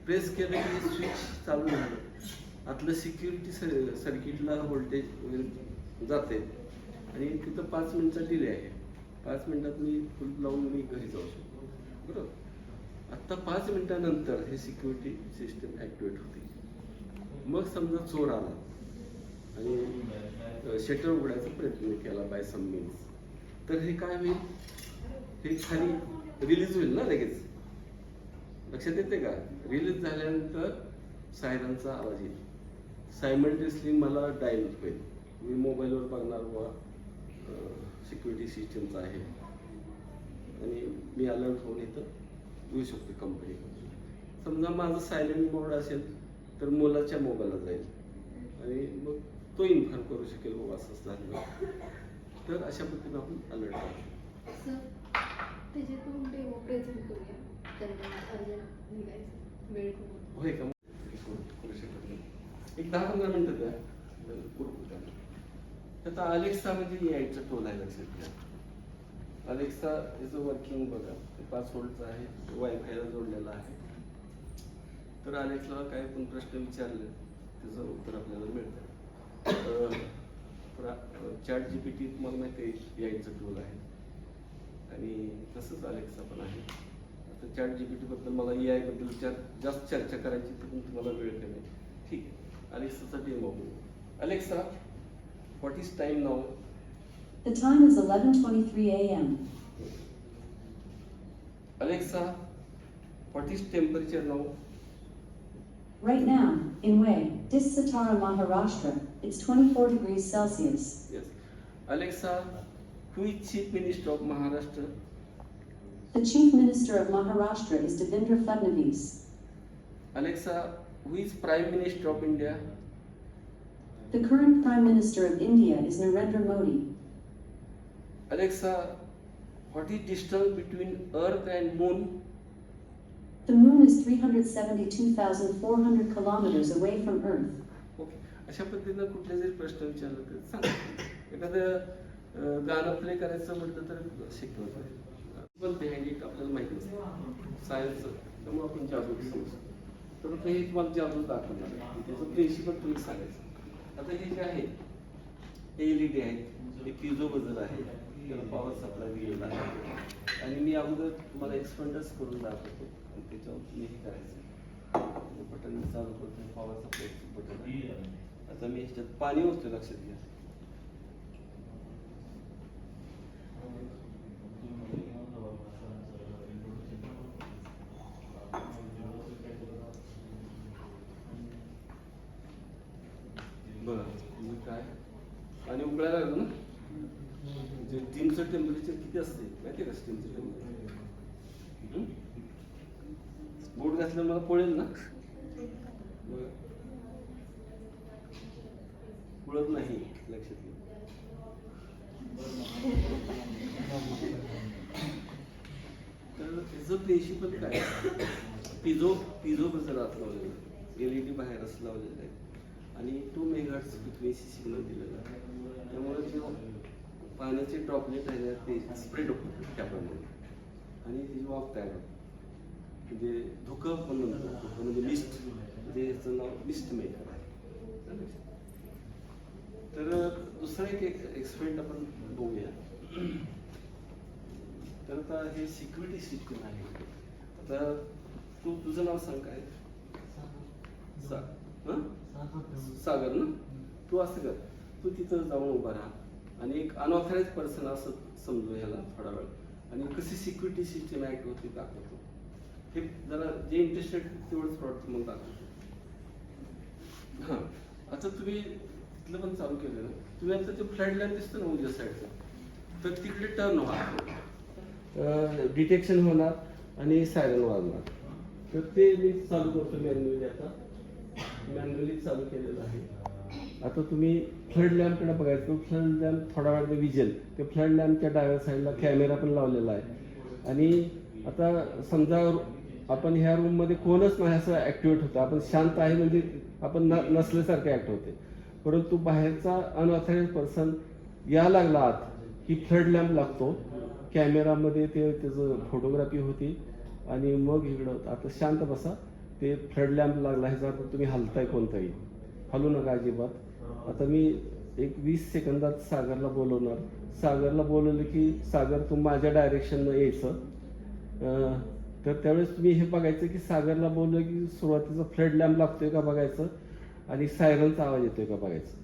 प्रेस केलं की स्विच चालू झालं, आतलं सिक्युरिटी सर्किटला व्होल्टेज वगैरे जाते आणि तिथं 5 मिनिटचा डिले आहे. 5 मिनिटात मी फुल लावून मी घरी जाऊ शकतो, बरोबर. आत्ता 5 मिनिटानंतर हे सिक्युरिटी सिस्टम ॲक्टिवेट होते. मग समजा चोर आला आणि शटर उघडायचा प्रयत्न केला बाय सम मीन्स, तर हे काय होईल, हे खाली रिलीज होईल ना लगेच. लक्षात येते का. रिलीज झाल्यानंतर सायरनचा आवाज येईल, सायमल्टेनियसली मला डायल होईल. मी मोबाईलवर बघणार व सिक्युरिटी सिस्टमचा आहे आणि मी अलर्ट होऊन इथं येऊ शकतो कंपनी. समजा माझं सायलेंट मोड असेल तर मुलाच्या मोबाईलला जाईल आणि मग तो इन्फॉर्म करू शकेल बाबा असंच झालं. तर अशा पद्धतीने आपण अलर्ट करू. त्याच्यातून डेमो प्रेझेंट करूया, त्यांना अर्जंट निघायचं वेळ करून. होय का, करू शकत नाही. एक 10-15 मिनिटं द्या. आता अलेक्सा म्हणजे यायचं टोल आहे लक्षात घ्या. अलेक्सा इज वर्किंग बघा, ते 5 व्होल्टचं आहे, वायफायला जोडलेलं आहे. तर अलेक्साला काय पण प्रश्न विचारले त्याचं उत्तर आपल्याला मिळतं. चॅट जीपीटी तुम्हाला माहिती आहे यायचं टूल आहे आणि तसंच अलेक्सा पण आहे. आता चॅट जीपीटी बद्दल मला AI बद्दल जास्त चर्चा करायची तर तुम्हाला वेळ कमी. ठीक आहे, अलेक्साचा डेमो बघू. Alexa, what is time now? The time is 11:23 a.m. Alexa, what is temperature now? Right now, in Way, Satara, Maharashtra, it's 24 degrees Celsius. Yes. Alexa, who is Chief Minister of Maharashtra? The Chief Minister of Maharashtra is Devendra Fadnavis. Alexa, who is Prime Minister of India? The current Prime Minister of India is Narendra Modi. Alexa, what is distance between Earth and Moon? The moon is 372,400 kilometers away from Earth. Okay. अशा पद्धतीनं कुठले जरी प्रश्न विचारला तर सांग. एखादं गाणं प्ले करायचं म्हटलं तर शिकवत पण बिहाइंड इट आपल्याला माहिती नसतं सायन्सचं, त्यामुळे आपण जादू समजतो. तर हे तुम्हाला जादू दाखवणार आहे, त्याचं प्रिन्सिपल तुम्ही सांगायचं. आता हे जे आहे LED आहेत, हे पिझो बजर आहे, त्याला पॉवर सप्लाय दिलेला आहे आणि मी अगोदर तुम्हाला एक्सपेंडर्स करून दाखवतो आणि त्याच्यावर तुम्ही हे करायचं. बटन चालू करतो, पॉवर सप्लायचं बटन आहे. आता मी ह्याच्यात पाणी होतं, लक्षात घ्या. बरं, काय पाणी उकळायला लागलं ना, म्हणजे स्टीमचं टेम्परेचर किती असते माहिती आहे का? स्टीमचं टेम्परेचर बोट घातलं मला पळेल ना, पळत नाही, लक्षात घ्या. तर त्याचं प्रिन्सिपल काय? पिझो बजर आत लावलेलं, LED बाहेर असं लावलेलं आहे आणि 2 मेगाहर्ट्झ फ्रिक्वेन्सी सिग्नल दिलेला आहे. त्यामुळे जे पाण्याचे ड्रॉपलेट आहे ते स्प्रेड होतात त्याप्रमाणे आणि त्याची वाफ तयार होते. म्हणजे धुकं पण म्हणतो, धुकं म्हणजे मिस्ट, म्हणजे याचं नाव मिस्ट मेकर आहे. तर दुसरं एक एक्सपेरिमेंट आपण बघूया. तर आता हे सिक्युरिटी सिस्टीम आहे. आता तुझं नाव सांग काय? सागर ना? तू असं कर, तू तिथं जाऊन उभा राहा आणि एक अनऑथराइज पर्सन असं समजू ह्याला थोडा वेळ आणि कशी सिक्युरिटी सिस्टीम ऍक्ट होती दाखवतो. हे जरा जे इंटरेस्टेड तेवढंच प्रॉडक्ट मग दाखवतो. हां, आता तुम्ही तिथलं पण चालू केलं ना, तुम्ही आता ते फ्लॅट लाईन दिसतं ना उद्या साईडचं, तर तिकडे टर्न व्हा, डिटेक्शन होणार आणि सायरन वाजणार. तर ते मी चालू करतो मॅन्युअली. आता मॅन्युअली चालू केलेलं आहे. आता तुम्ही फ्लड लॅम्पकडे बघायचं. फ्लड लॅम्प थोडा वेळ विजेल. ते फ्लड लॅम्पच्या डाव्या साईडला कॅमेरा पण लावलेला आहे आणि आता समजा आपण ह्या रूममध्ये कोणच नाही असं ॲक्टिवेट होतं, आपण शांत आहे म्हणजे आपण नसल्यासारखे ॲक्ट होते. परंतु बाहेरचा अनऑथराइज पर्सन या लागला आत की फ्लड लॅम्प लागतो, कॅमेरामध्ये ते त्याचं फोटोग्राफी होती आणि मग इकडं आता शांत बसा, ते फ्लड लॅम्प लागला ह्याचा अर्थ तुम्ही हलताय, कोणताही हलू नका अजिबात. आता मी एक 20 सेकंदात सागरला बोलवणार. सागरला बोलवलं की सागर तू माझ्या डायरेक्शननं यायचं. तर त्यावेळेस तुम्ही हे बघायचं की सागरला बोललं की सुरुवातीचा फ्लड लॅम्प लागतोय का बघायचं आणि सायरनचा आवाज येतोय का बघायचं.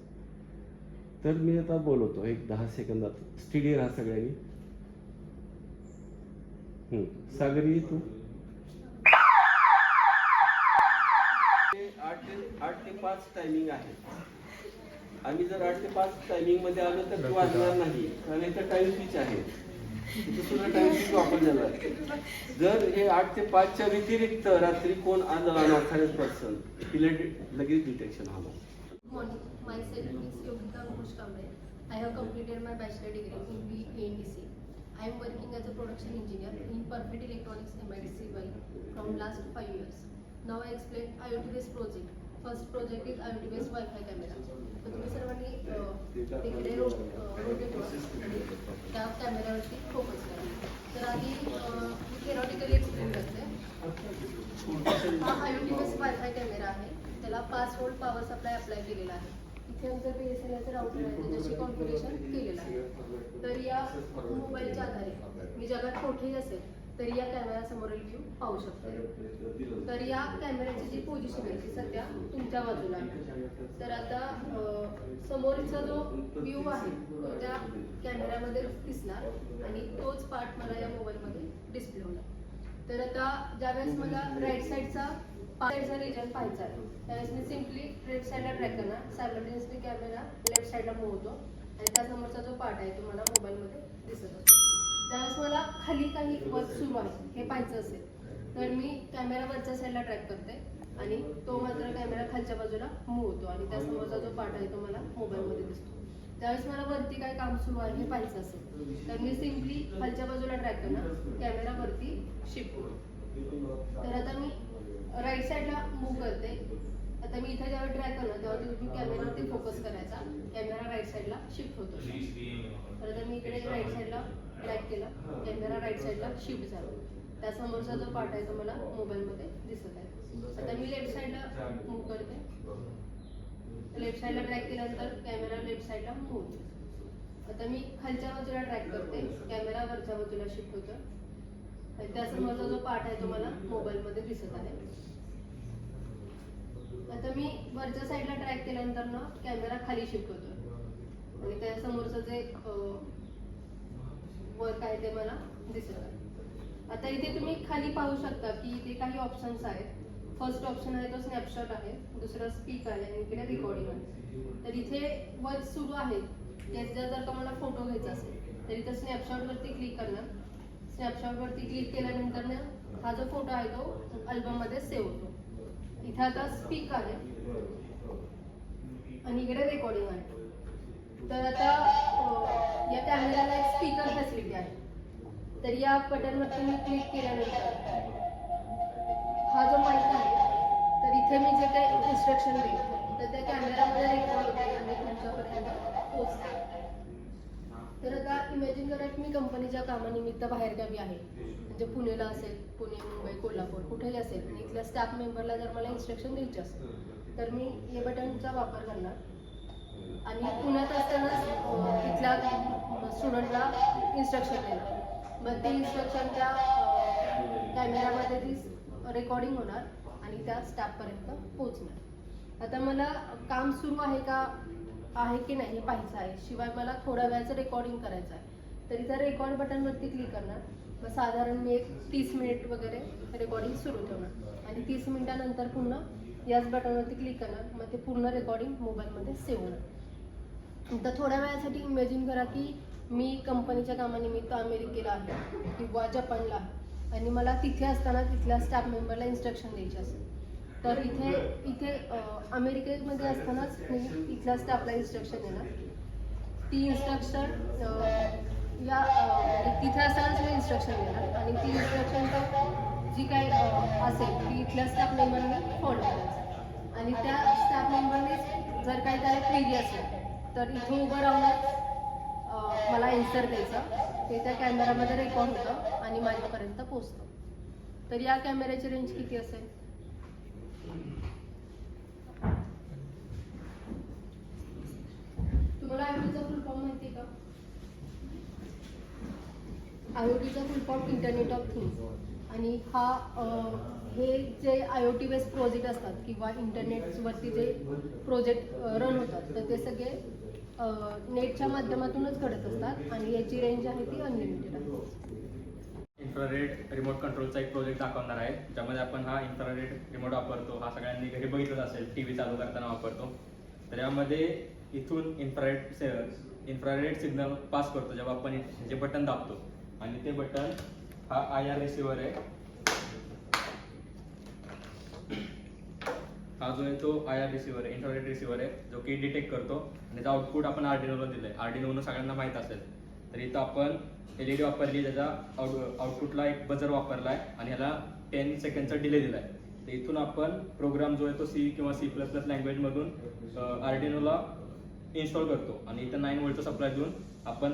तर मी आता बोलवतो एक 10 सेकंदात. स्टेडी राहा सगळ्यांनी. सागर ये तू. 8 ते 5 टायमिंग आहे. आम्ही जर 8 ते 5 टायमिंग मध्ये आलो तर तू वाजणार नाही, कारण इथं टाइम स्विच आहे. तिथे सुद्धा टाइम स्विच वापरलेला आहे. जर हे 8 ते 5च्या व्यतिरिक्त रात्री कोण आलं अनऑथराइज पर्सन, लगेच डिटेक्शन होणार. Good morning. Myself is Yogita Ankush Kamble. I have completed my bachelor degree in BAMTC. I am working as a production engineer in Perfect Electronics MIDC from last 5 years. Now I explain IoT-based project first project is IoT based wifi camera. तर तुम्ही सर्वांनी तिकडे rotate व्हा आणि त्या कॅमेऱ्यावरती focus करा. तर आधी मी थेरॉटिकली एक्सप्लेन करते. हा IoT बेस्ड वायफाय कॅमेरा आहे. त्याला 5 व्होल्ट पॉवर सप्लाय अप्लाय केलेला आहे. इथे आमचं BSNLचं राउटर आहे त्याच्याशी कॉन्फिगरेशन केलेलं आहे. तर या मोबाईलच्या आधारे मी जगात कुठेही असेल तरी या कॅमेऱ्यासमोरील व्ह्यू पाहू शकते. तर या कॅमेऱ्याची जी पोझिशन आहे ती सध्या तुमच्या बाजूला आहे. तर आता समोरचा जो व्ह्यू आहे तो त्या कॅमेऱ्यामध्ये दिसणार आणि तोच पार्ट मला या मोबाईलमध्ये डिस्प्ले होणार. तर आता ज्यावेळेस मला राईट साईडचा रिजन पाहायचा आहे त्यावेळेस मी सिम्पली लेफ्ट साईडला ट्रॅक करणार. सायमल्टेनियसली कॅमेरा लेफ्ट साईडला मूव्ह होतो आणि त्यासमोरचा जो पार्ट आहे तो मला मोबाईलमध्ये दिसत असतो. त्यावेळेस मला खाली काही वर्क सुरू आहे हे पाहायचं असेल तर मी कॅमेरा वरच्या साईडला ट्रॅक करते आणि तो मात्र कॅमेरा खालच्या बाजूला मूव्ह होतो आणि त्यासमोरचा जो पार्ट आहे तो मला मोबाईलमध्ये दिसतो. त्यावेळेस मला वरती काय काम सुरू आहे हे पाहायचं असेल तर मी सिम्पली खालच्या बाजूला ट्रॅक करणार. कॅमेरा वरती शिफ्ट होतो. तर आता मी राईट साईडला मूव्ह करते. आता मी इथे जेव्हा ट्रॅक करणार तेव्हा तुम्ही कॅमेरावरती फोकस करायचा. कॅमेरा राईट साईडला शिफ्ट होतो. तर आता मी इकडे राईट साईडला ट्रॅक केला. कॅमेरा राईट साईडला शिफ्ट झाला. त्यासमोरचा जो पार्ट आहे तो मला मोबाईलमध्ये दिसत आहे. आता मी लेफ्ट साईडला मूव्ह करते. लेफ्ट साईडला ट्रॅक केल्यानंतर कॅमेरा लेफ्ट साईडला मूव्ह होतो. आता मी खालच्या बाजूला ट्रॅक करते. कॅमेरा वरच्या बाजूला शिफ्ट होतो. त्यासमोरचा जो पार्ट आहे तो मला मोबाईलमध्ये दिसत आहे. आता मी वरच्या साईडला ट्रॅक केल्यानंतर ना कॅमेरा खाली शिफ्ट होतो आणि त्यासमोरचं जे वर्क आहे ते मला दिसत आहे. आता इथे तुम्ही खाली पाहू शकता की इथे काही ऑप्शन्स आहेत. फर्स्ट ऑप्शन आहे तो स्नॅपशॉट आहे. दुसरं स्पीक आहे आणि इकडे रेकॉर्डिंग आहे. तर इथे वर्क सुरू आहे त्याचा जर का मला फोटो घ्यायचा असेल तर इथे स्नॅपशॉटवरती क्लिक करणार. स्नॅपशॉटवरती क्लिक केल्यानंतर ना हा जो फोटो आहे तो अल्बममध्ये सेव्ह होतो. इथे आता स्पीक आहे आणि इकडे रेकॉर्डिंग आहे. तर आता या कॅमेऱ्याला एक स्पीकर फॅसिलिटी आहे. तर या बटनवरती मी क्लिक केल्यानंतर हा जो माईक आहे तर इथे मी जे काही इन्स्ट्रक्शन देईन तर त्या कॅमेऱ्यामध्ये रेकॉर्ड होते आणि तुमच्यापर्यंत पोहोचते. तर आता इमॅजिन करा की मी कंपनीच्या कामानिमित्त बाहेरगावी आहे. म्हणजे पुणेला असेल, पुणे, मुंबई, कोल्हापूर कुठेही असेल आणि इथल्या स्टाफ मेंबरला जर मला इन्स्ट्रक्शन द्यायचे असेल तर मी या बटनचा वापर करणार आणि पुण्यात असतानाच तिथल्या स्टुडंटला इन्स्ट्रक्शन देणार. मग ते इन्स्ट्रक्शन त्या कॅमेरामध्ये ती रेकॉर्डिंग होणार आणि त्या स्टाफपर्यंत पोहोचणार. आता मला काम सुरू आहे की नाही हे पाहायचं आहे. शिवाय मला थोड्या वेळाचं रेकॉर्डिंग करायचं आहे. तर इथं रेकॉर्ड बटनवरती क्लिक करणार. मग साधारण मी एक 30 मिनिट वगैरे रेकॉर्डिंग सुरू ठेवणार आणि 30 मिनिटानंतर पुन्हा याच बटनवरती क्लिक करणार. मग ते पूर्ण रेकॉर्डिंग मोबाईलमध्ये सेव्ह होणार. तर थोड्या वेळासाठी इमॅजिन करा की मी कंपनीच्या कामानिमित्त अमेरिकेला आहे किंवा जपानला आहे आणि मला तिथे असताना तिथल्या स्टाफ मेंबरला इन्स्ट्रक्शन द्यायची असेल तर इथे अमेरिकेमध्ये असतानाच मी इथल्या स्टाफला इन्स्ट्रक्शन देणार. ती इन्स्ट्रक्शन तिथे असतानाच मी इन्स्ट्रक्शन देणार आणि ती इन्स्ट्रक्शन तर जी काही असेल ती इथल्या स्टाफ मेंबरने फॉलो करायचं आणि त्या स्टाफ मेंबरने जर काही त्याला क्वेरी असेल तर इथे उभं राहून मला आन्सर द्यायचं. ते त्या कॅमेरामध्ये रेकॉर्ड होतं आणि माझ्यापर्यंत पोहोचतं. तर या कॅमेऱ्याची रेंज किती असेल? तुम्हाला IoTचा फुल फॉर्म माहिती आहे का? IoTचा full form internet of things आणि हे जे IoT बेस्ड प्रोजेक्ट असतात किंवा इंटरनेटवरती जे प्रोजेक्ट रन होतात तर ते सगळे नेटच्या माध्यमातूनच घडत असतात आणि याची रेंज आहे ती अनलिमिटेड आहे. इन्फ्रारेड रिमोट कंट्रोलचा एक प्रोजेक्ट दाखवणार आहे ज्यामध्ये आपण हा इन्फ्रारेड रिमोट वापरतो. हा सगळ्यांनी घरी बघितलंच असेल, TV चालू करताना वापरतो. तर यामध्ये इथून इन्फ्रारेड सिग्नल पास करतो जेव्हा आपण जे बटन दाबतो आणि ते बटन हा IR रिसिव्हर आहे. हा जो आहे तो IR रिसिव्हर आहे, इन्फ्रारेड रिसिव्हर आहे जो की डिटेक्ट करतो आणि त्याचं आउटपुट आपण आर्डिनोला दिलं आहे. आर्डिनोनं सगळ्यांना माहीत असेल. तर इथं आपण LED वापरली, त्याच्या आउटपुटला एक बजर वापरला आहे आणि ह्याला 10 सेकंडचा डिले दिला आहे. तर इथून आपण प्रोग्राम जो आहे तो C किंवा C++ लँग्वेजमधून आर्डिनोला इन्स्टॉल करतो आणि इथं 9 व्होल्टचा सप्लाय देऊन आपण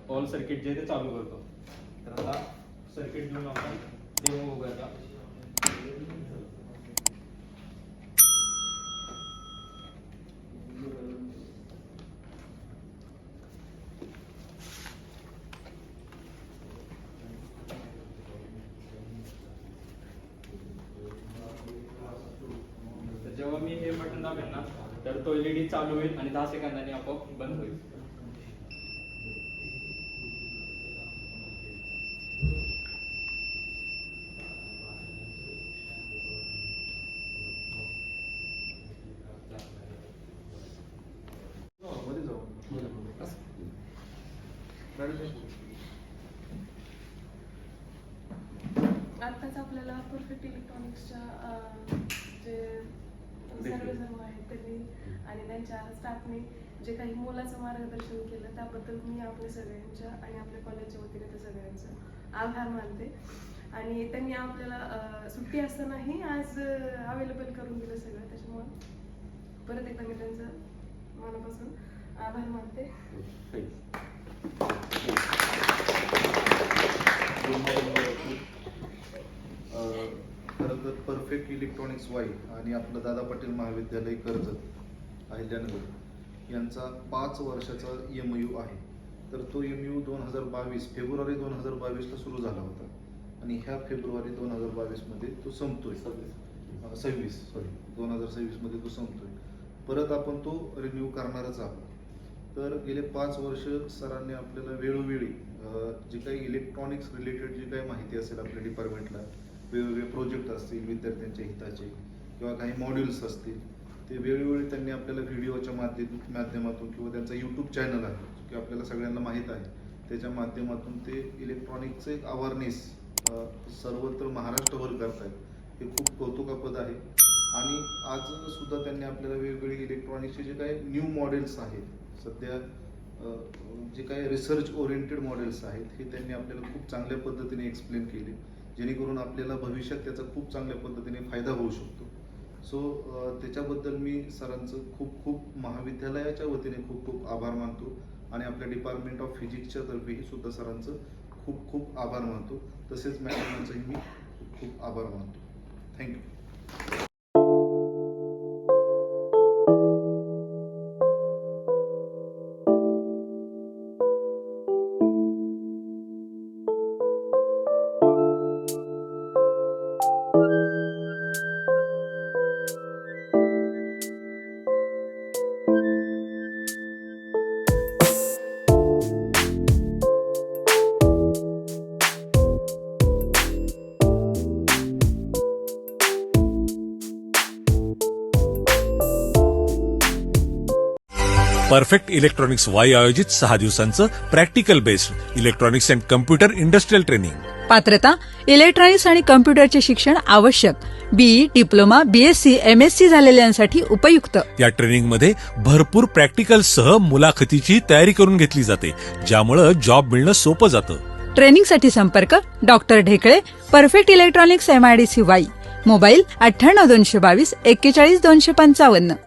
ऑल सर्किट जे आहे ते चालू करतो. तर आता सर्किट देऊन आपण डेमो बघूया. तर जेव्हा मी हे बटन दाबेन ना तर तो LED चालू होईल आणि 10 सेकंदांनी आपोआप बंद होईल. आत्ताच आपल्याला परफेक्ट इलेक्ट्रॉनिक्सच्या जे सर्व आहेत त्यांनी आणि त्यांच्या स्टाफने जे काही मोलाचं मार्गदर्शन केलं त्याबद्दल मी आपल्या सगळ्यांच्या आणि आपल्या कॉलेजच्या वतीने त्या सगळ्यांचा आभार मानते. आणि त्यांनी आपल्याला सुट्टी असतानाही आज अवेलेबल करून दिलं सगळं, त्याच्यामुळं परत एकदा मी त्यांचं मनापासून आभार मानते. खरं तर परफेक्ट इलेक्ट्रॉनिक्स वाई आणि आपलं दादा पाटील महाविद्यालय कर्जत अहिल्यानगर यांचा 5 वर्षाचा MOU आहे. तर तो MOU 2022 फेब्रुवारी 2022ला सुरू झाला होता आणि ह्या फेब्रुवारी 2022मध्ये तो संपतोय. 2026मध्ये तो संपतोय. परत आपण तो रिन्यू करणारच आहोत. तर गेले 5 वर्ष सरांनी आपल्याला वेळोवेळी जे काही इलेक्ट्रॉनिक्स रिलेटेड जी काही माहिती असेल आपल्या डिपार्टमेंटला, वेगवेगळे प्रोजेक्ट असतील विद्यार्थ्यांच्या हिताचे किंवा काही मॉड्यूल्स असतील, ते वेळोवेळी त्यांनी आपल्याला व्हिडिओच्या माध्यमातून किंवा त्यांचा यूट्यूब चॅनल आहे की आपल्याला सगळ्यांना माहीत आहे, त्याच्या माध्यमातून ते इलेक्ट्रॉनिक्सचं एक अवेअरनेस सर्वत्र महाराष्ट्रभर करतायत. हे खूप कौतुकास्पद आहे. आणि आज सुद्धा त्यांनी आपल्याला वेगवेगळे इलेक्ट्रॉनिक्सचे जे काही न्यू मॉडेल्स आहेत, सध्या जे काही रिसर्च ओरिएंटेड मॉडेल्स आहेत, हे त्यांनी आपल्याला खूप चांगल्या पद्धतीने एक्सप्लेन केले, जेणेकरून आपल्याला भविष्यात त्याचा खूप चांगल्या पद्धतीने फायदा होऊ शकतो. सो त्याच्याबद्दल मी सरांचं खूप खूप महाविद्यालयाच्या वतीने खूप खूप आभार मानतो आणि आपल्या डिपार्टमेंट ऑफ फिजिक्सच्या तर्फेही सुद्धा सरांचं खूप खूप आभार मानतो. तसेच मॅडमांचंही मी खूप खूप आभार मानतो. थँक्यू. परफेक्ट इलेक्ट्रॉनिक्स वाई आयोजित 6 दिवसांचं practical based electronics and computer industrial training. पात्रता इलेक्ट्रॉनिक्स आणि कम्प्युटरचे शिक्षण आवश्यक. BE, डिप्लोमा, BSc, MSc झालेल्यांसाठी उपयुक्त. या ट्रेनिंगमध्ये भरपूर प्रॅक्टिकलसह मुलाखतीची तयारी करून घेतली जाते, ज्यामुळे जॉब मिळणं सोपं जातं. ट्रेनिंगसाठी संपर्क doctor Dhekale, perfect electronics MIDC Wai. Mobile 98 222 41 255.